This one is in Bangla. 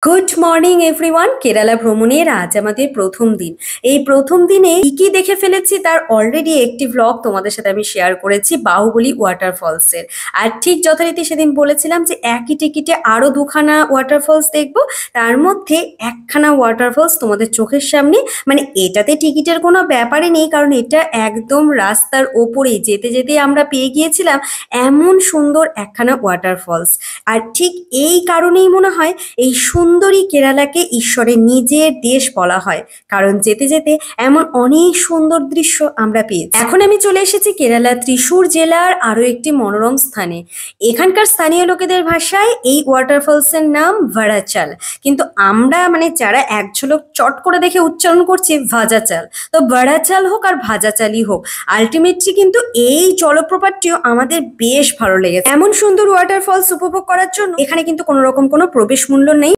Good morning everyone. কেরালা ভ্রমণের আজ আমাদের প্রথম দিন। এই প্রথম দিনে কি কি দেখে ফেলেছি তার অলরেডি একটি ভ্লগ তোমাদের সাথে আমি শেয়ার করেছি বাহুবলী ওয়াটারফলসের। আর ঠিক যথারীতি সেদিন বলেছিলাম যে একই টিকিটে আরো দুখানা ওয়াটারফলস দেখবো, তার মধ্যে একখানা ওয়াটারফলস তোমাদের চোখের সামনে, মানে এটাতে টিকিটের কোনো ব্যাপারই নেই, কারণ এটা একদম রাস্তার ওপরেই যেতে যেতে আমরা পেয়ে গিয়েছিলাম এমন সুন্দর একখানা ওয়াটারফলস। আর ঠিক এই কারণেই মনে হয় এই সুন্দরী কেরালাকে ঈশ্বরের নিজের দেশ বলা হয়, কারণ যেতে যেতে এমন অনেক সুন্দর দৃশ্য আমরা পেয়েছি। এখন আমি চলে এসেছি কেরালা ত্রিশূর জেলার আরো একটি মনোরম স্থানে। এখানকার স্থানীয় লোকেদের ভাষায় এই ওয়াটারফলস এর নাম ভাড়াচাল, কিন্তু আমরা মানে যারা এক ঝলক চট করে দেখে উচ্চারণ করছি ভাজাচাল। তো ভাড়াচাল হোক আর ভাজাচালই হোক, আলটিমেটলি কিন্তু এই জলপ্রপাতটিও আমাদের বেশ ভালো লেগেছে। এমন সুন্দর ওয়াটারফলস উপভোগ করার জন্য এখানে কিন্তু কোনো রকম কোনো প্রবেশ মূল্য নেই।